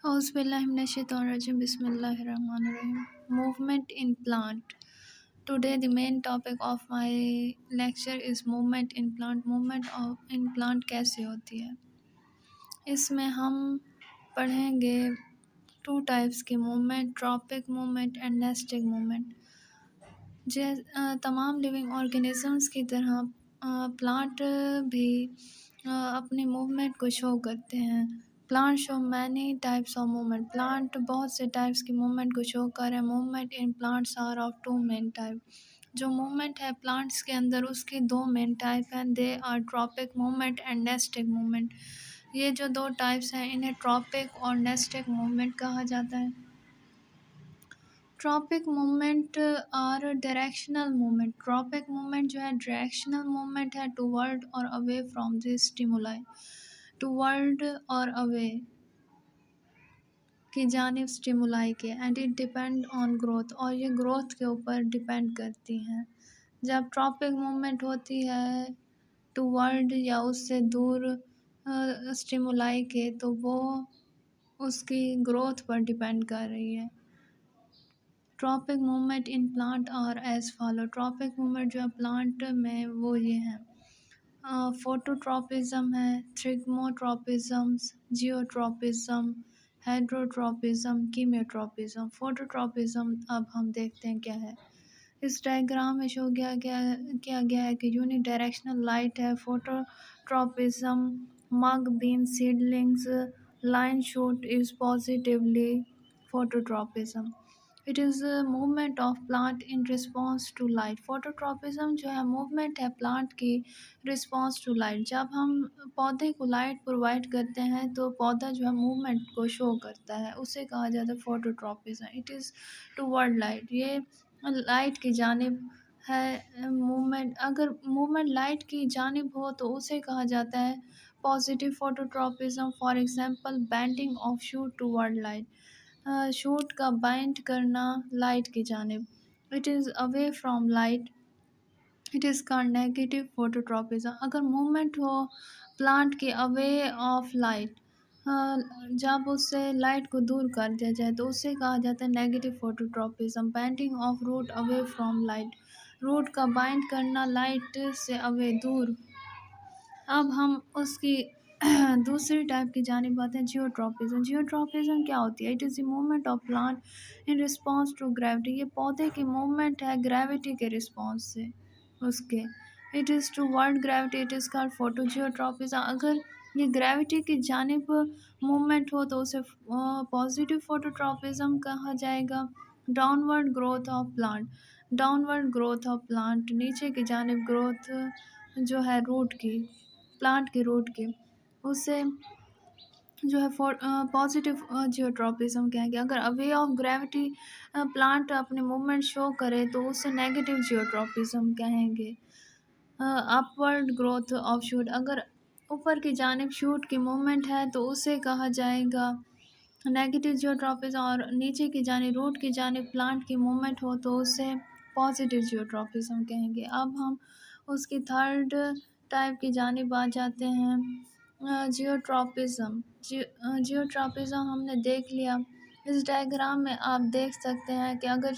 Auzu billahi minash shaitanir rajim. Bismillahir Rahmanir Rahim. Movement in plant. Today the main topic of my lecture is movement in plant. In plant कैसे होती है? इसमें हम पढ़ेंगे two types की movement, tropic movement and nastic movement. तमाम living organisms की तरह प्लांट भी अपनी मूवमेंट को शो करते हैं। Plant show many types of movement. Plant बहुत से टाइप्स की मूवमेंट को शो कर रहे हैं। Movement in plants are of two main type. जो मूवमेंट है प्लांट्स के अंदर उसके दो मेन टाइप हैं। They are tropic movement and nastic movement. ये जो दो टाइप्स हैं इन्हें ट्रॉपिक और नेस्टिक मूवमेंट कहा जाता है। ट्रॉपिक मूवमेंट और डायरेक्शनल मूवमेंट। ट्रॉपिक मूवमेंट जो है डायरेक्शनल मूवमेंट है टूवर्ड और away from the stimuli. Toward और अवे की जानिब स्टिमुलाई के। And it depend on growth, और ये ग्रोथ के ऊपर डिपेंड करती हैं। जब ट्रॉपिक मूवमेंट होती है टूवर्ड या उससे दूर स्टिमुलाई के, तो वो उसकी ग्रोथ पर डिपेंड कर रही है। ट्रॉपिक मूवमेंट इन प्लांट और एज फॉलो। ट्रॉपिक मूवमेंट जो है प्लांट में वो ये हैं, फोटोट्रॉपिज्म है, थ्रिग्मोट्रॉपिज्म्स, जियोट्रॉपिज्म, हेड्रोट्रॉपिज्म, कीमियोट्रॉपिज्म। फोटोट्रॉपिज्म अब हम देखते हैं क्या है। इस डायग्राम में शो किया गया है कि यूनि डायरेक्शनल लाइट है phototropism. Mung bean seedlings line shoot is positively phototropism. It is movement of plant in response to light. Phototropism जो है मूवमेंट है प्लांट की रिस्पॉन्स टू लाइट। जब हम पौधे को लाइट प्रोवाइड करते हैं तो पौधा जो है मूवमेंट को शो करता है, उसे कहा जाता है phototropism. It is toward light. ये लाइट की जानिब है मूवमेंट। अगर मूवमेंट लाइट की जानिब हो तो उसे कहा जाता है positive phototropism. For example bending of shoot toward light. Shoot का बाइंड करना लाइट की जानिब। It is away from light, it is called negative phototropism. अगर मूवमेंट हो प्लांट की अवे ऑफ लाइट, जब उससे लाइट को दूर कर दिया जाए तो उसे कहा जाता है negative phototropism. Bending of root away from light. Root का बाइंड करना लाइट से अवे दूर। अब हम उसकी दूसरी टाइप की जानिब आते हैं, जियोट्रॉपिज्म। जियोट्रॉपिज्म क्या होती है? It is the movement of plant in response to gravity. ये पौधे की मूवमेंट है ग्रेविटी के रिस्पॉन्स से उसके। It is towards gravity, it is called photo geotropism. अगर ये ग्रेविटी की जानिब मूवमेंट हो तो उसे पॉजिटिव फोटोट्रॉपिज्म कहा जाएगा। Downward growth of plant. Downward growth of plant, नीचे की जानिब ग्रोथ जो है रूट की, प्लांट की रूट की, उससे जो है पॉजिटिव जियोट्रॉपिज्म कहेंगे। अगर अवे ऑफ ग्रेविटी प्लांट अपने मूवमेंट शो करे तो उसे नेगेटिव जियोट्रॉपिज्म कहेंगे। Upward growth of shoot. अगर ऊपर की जानिब शूट की मूवमेंट है तो उसे कहा जाएगा नेगेटिव जियोट्रॉपिज्म। और नीचे की जानिब रूट की जानिब प्लांट की मूवमेंट हो तो उसे पॉजिटिव जियोट्रॉपिज्म कहेंगे। अब हम उसकी थर्ड टाइप की जानिब आ जाते हैं, जियोट्रॉपिज्म। जियोट्रॉपिज्म हमने देख लिया। इस डायग्राम में आप देख सकते हैं कि अगर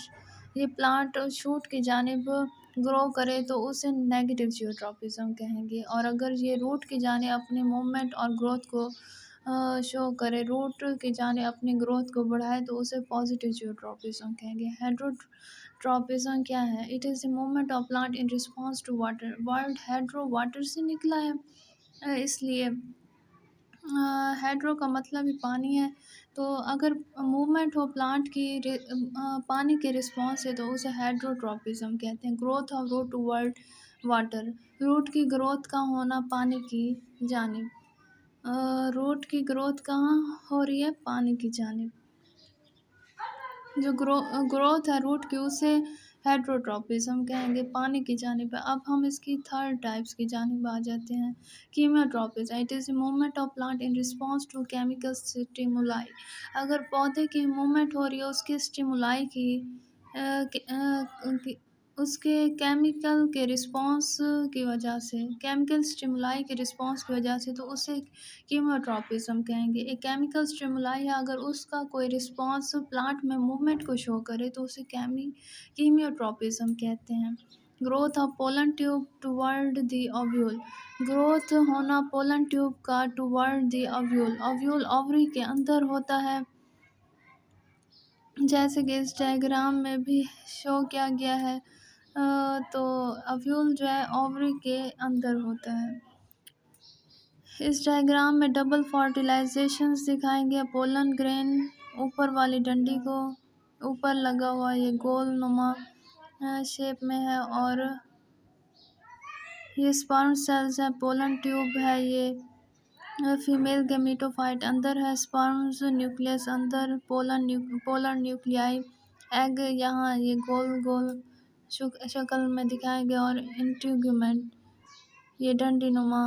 ये प्लांट शूट की जानिब ग्रो करे तो उसे नेगेटिव जियोट्रॉपिज्म कहेंगे। और अगर ये रूट की जानिब अपनी मूवमेंट और ग्रोथ को शो करे, रूट की जानिब अपनी ग्रोथ को बढ़ाए तो उसे पॉजिटिव जियोट्रॉपिज्म कहेंगे। हेड्रोट्रॉपिज्म क्या है? It is the movement of plant in response to water. Word hydro water से निकला है, इसलिए हेड्रो का मतलब ही पानी है। तो अगर मूवमेंट हो प्लांट की पानी के रिस्पॉन्स से तो उसे हेड्रोट्रॉपिज्म कहते हैं। Growth of root toward water. Root की ग्रोथ का होना पानी की जानिब। रूट की ग्रोथ कहाँ हो रही है? पानी की जानिब। जो ग्रोथ है रूट की उसे हेड्रोट्रॉपिज्म कहेंगे, पानी की जानिब है। अब हम इसकी थर्ड टाइप्स की जानिब आ जाते हैं, chemotropism. It is the movement of plant in response to chemical stimuli. अगर पौधे की मूवमेंट हो रही है उसकी स्टिमुलाई की اس کے کیمیکل کے رسپانس کی وجہ سے، کیمیکل اسٹیمولائی کے رسپانس کی وجہ سے، تو اسے کیموٹراپزم کہیں گے۔ ایک کیمیکل اسٹیمولائی ہے، اگر اس کا کوئی رسپانس پلانٹ میں موومنٹ کو شو کرے تو اسے کیمیوٹراپزم کہتے ہیں۔ Growth of pollen tube toward the ovule, growth ہونا پولن ٹیوب کا toward the ovule, ovule ovary کے اندر ہوتا ہے، جیسے کہ اس ڈائیگرام میں بھی شو کیا گیا ہے۔ تو اویول جو ہے اووری کے اندر ہوتا ہے۔ اس ڈائیگرام میں ڈبل فرٹیلائزیشنز دکھائیں گے۔ پولن گرین اوپر والی ڈنڈی کو اوپر لگا ہوا یہ گول نما شیپ میں ہے، اور یہ اسپرم سیلز ہے۔ پولن ٹیوب ہے، یہ فیمیل گیمیٹوفائٹ اندر ہے، اسپرمز نیوکلیس اندر، پولر نیوکلیائی ایگ یہاں یہ گول گول شکل میں دکھائیں گے، اور انٹیگومنٹ یہ ڈنڈی نما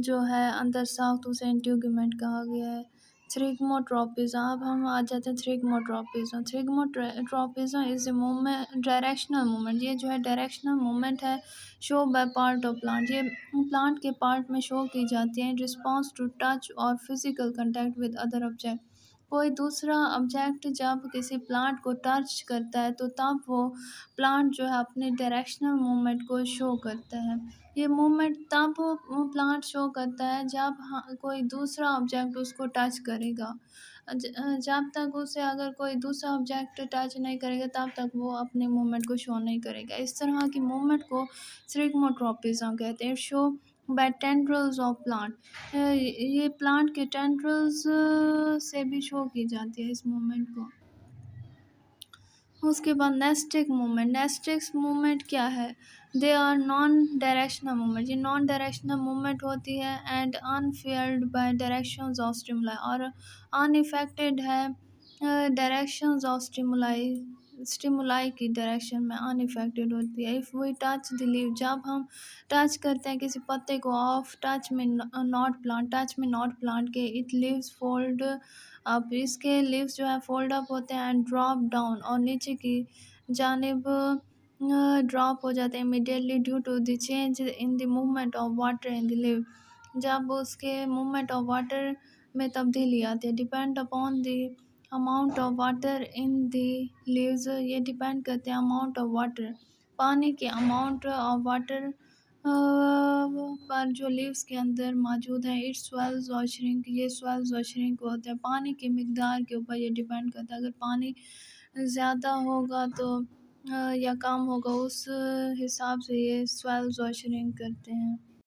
جو ہے اندر ساخت، اسے انٹیگومنٹ کہا گیا ہے۔ تھریگموٹراپزم، اب ہم آ جاتے ہیں thigmotropism. Thigmotropism is a movement, directional movement, یہ جو ہے ڈائریکشنل موومنٹ ہے show by part of plant, یہ پلانٹ کے پارٹ میں شو کی جاتی ہے، رسپانس ٹو ٹچ اور physical contact with other object. کوئی دوسرا آبجیکٹ جب کسی پلانٹ کو ٹچ کرتا ہے تو تب وہ پلانٹ جو ہے اپنے ڈائریکشنل موومنٹ کو شو کرتا ہے۔ یہ موومنٹ تب پلانٹ شو کرتا ہے جب کوئی دوسرا آبجیکٹ اس کو ٹچ کرے گا، جب تک اسے اگر کوئی دوسرا آبجیکٹ ٹچ نہیں کرے گا تب تک وہ اپنے موومنٹ کو شو نہیں کرے گا۔ اس طرح کی موومنٹ کو تھریگموٹراپزم کہتے ہیں۔ شو بائی ٹینڈرلز آف پلانٹ، یہ پلانٹ کے ٹینڈرلز سے بھی شو کی جاتی ہے اس موومنٹ کو۔ اس کے بعد نیسٹک موومنٹ، نیسٹک موومنٹ کیا ہے؟ They are non directional movement, یہ نان ڈائریکشنل موومنٹ ہوتی ہے، and inferred by directions of stimuli, اور ان افیکٹڈ ہے ڈائریکشنز آف اسٹیمولائی کی ڈائریکشن میں ان افیکٹڈ ہوتی ہے۔ If we touch the leaf, جب ہم ٹچ کرتے ہیں کسی پتے کو، آف ٹچ میں ناٹ پلانٹ، ٹچ میں ناٹ پلانٹ کے، اٹ لیوز فولڈ اب، اس کے لیوز جو ہے فولڈ اپ ہوتے ہیں، اینڈ ڈراپ ڈاؤن، اور نیچے کی جانب ڈراپ ہو جاتے ہیں، immediately due to the change in the movement of water in the leaf, جب اس کے موومنٹ آف واٹر میں تبدیلی آتی ہے۔ Depend upon the amount of water in the leaves, یہ ڈیپینڈ کرتے ہیں اماؤنٹ آف واٹر، پانی کے اماؤنٹ آف واٹر پر جو لیوز کے اندر موجود ہیں۔ اٹ سویلز اور شرنک، یہ سویلز اور شرنک ہوتے ہیں، پانی کی مقدار کے اوپر یہ ڈیپینڈ کرتا ہے، اگر پانی زیادہ ہوگا تو یا کم ہوگا، اس حساب سے یہ سویلز اور شرنک کرتے ہیں۔